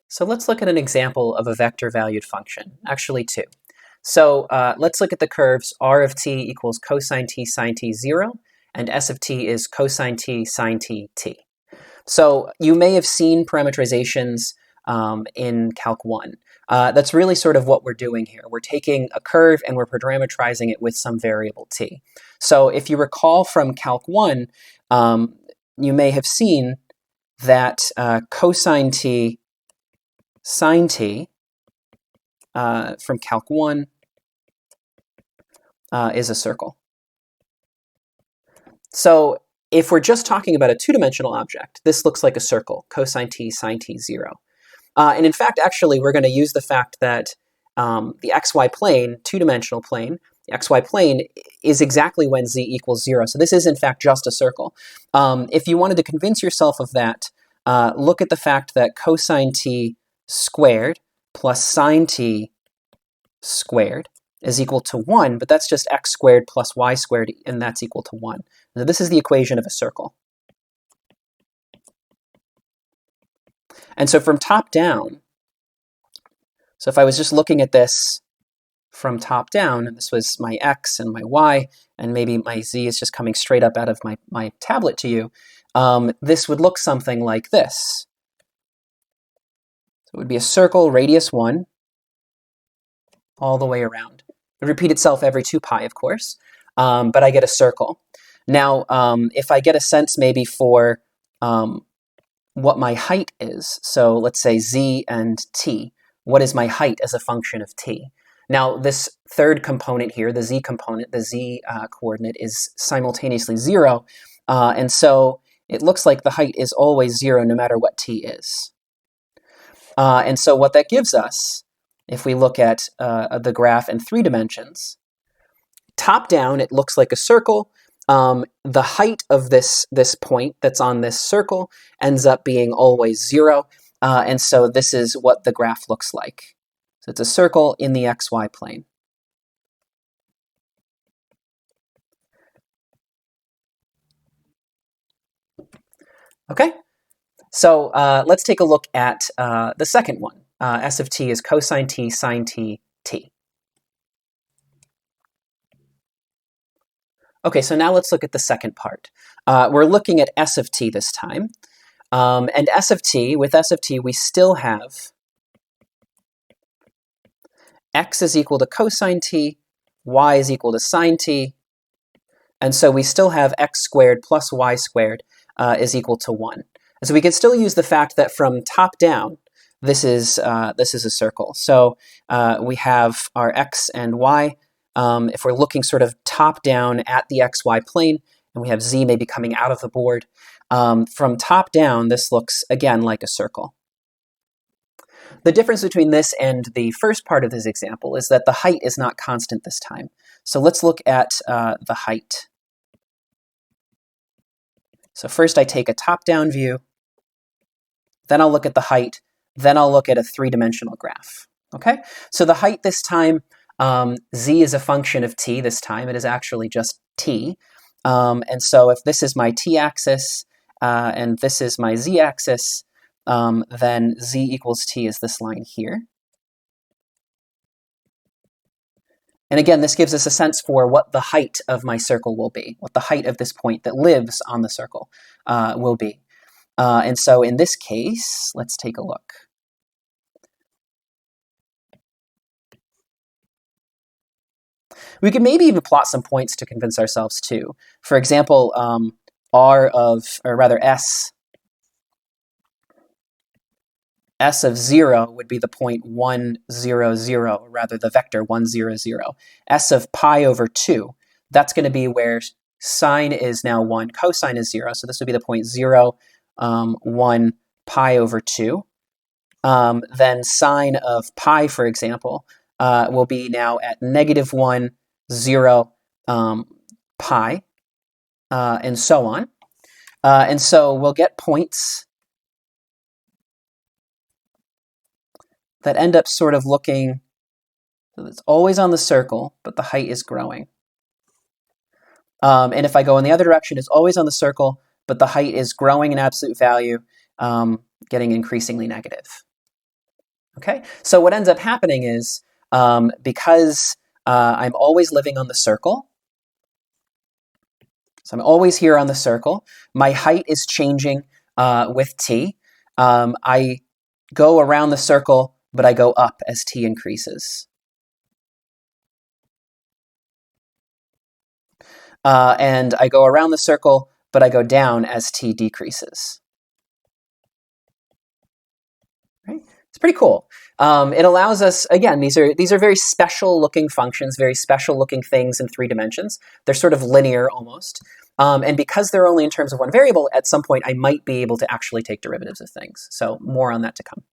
So let's look at an example of a vector-valued function, actually two. So let's look at the curves r of t equals cosine t sine t 0, and s of t is cosine t sine t t. So you may have seen parameterizations in Calc 1. That's really sort of what we're doing here. We're taking a curve and we're parameterizing it with some variable t. So if you recall from Calc 1, you may have seen that cosine t sine t from Calc 1 is a circle. So if we're just talking about a two-dimensional object, this looks like a circle, cosine t sine t 0. And in fact, actually, we're going to use the fact that the xy plane, two-dimensional plane, the xy plane is exactly when z equals 0. So this is, in fact, just a circle. If you wanted to convince yourself of that, look at the fact that cosine t squared plus sine t squared is equal to 1, but that's just x squared plus y squared, and that's equal to 1. Now, this is the equation of a circle. And so from top down, so if I was just looking at this from top down, and this was my x and my y, and maybe my z is just coming straight up out of my tablet to you, this would look something like this. So it would be a circle, radius 1, all the way around. It would repeat itself every 2 pi, of course, but I get a circle. Now, if I get a sense maybe for what my height is, so let's say z and t, what is my height as a function of t? Now, this third component here, the z component, the z coordinate, is simultaneously 0, and so it looks like the height is always 0 no matter what t is. And so what that gives us, if we look at the graph in 3 dimensions, top down it looks like a circle. The height of this point that's on this circle ends up being always 0, and so this is what the graph looks like. So it's a circle in the xy plane. Okay, so let's take a look at the second one. S of t is cosine t sine t t. Okay, so now let's look at the second part. We're looking at s of t this time. And s of t, with s of t, we still have x is equal to cosine t, y is equal to sine t, and so we still have x squared plus y squared is equal to 1. And so we can still use the fact that from top down, this is a circle. So we have our x and y. If we're looking sort of top down at the xy plane, and we have z maybe coming out of the board, from top down, this looks, again, like a circle. The difference between this and the first part of this example is that the height is not constant this time. So let's look at the height. So first I take a top-down view, then I'll look at the height, then I'll look at a 3-dimensional graph. Okay? So the height this time, z is a function of t this time. It is actually just t. And so if this is my t-axis and this is my z-axis, then z equals t is this line here. And again, this gives us a sense for what the height of my circle will be, what the height of this point that lives on the circle will be. And so in this case, let's take a look. We could maybe even plot some points to convince ourselves too. For example, S of 0 would be the point 1, 0, 0, or rather the vector 1, 0, 0. S of pi over 2, that's going to be where sine is now 1, cosine is 0, so this would be the point 0, 1, pi over 2. Then sine of pi, for example, will be now at negative 1, 0, pi, and so on. And so we'll get points that end up sort of looking, so it's always on the circle, but the height is growing. And if I go in the other direction, it's always on the circle, but the height is growing in absolute value, getting increasingly negative. Okay, so what ends up happening is, because I'm always living on the circle, so I'm always here on the circle, my height is changing with t. I go around the circle, but I go up as t increases. And I go around the circle, but I go down as t decreases. Right? It's pretty cool. It allows us, again, these are very special looking functions, very special looking things in 3 dimensions. They're sort of linear almost. And because they're only in terms of one variable, at some point I might be able to actually take derivatives of things. So more on that to come.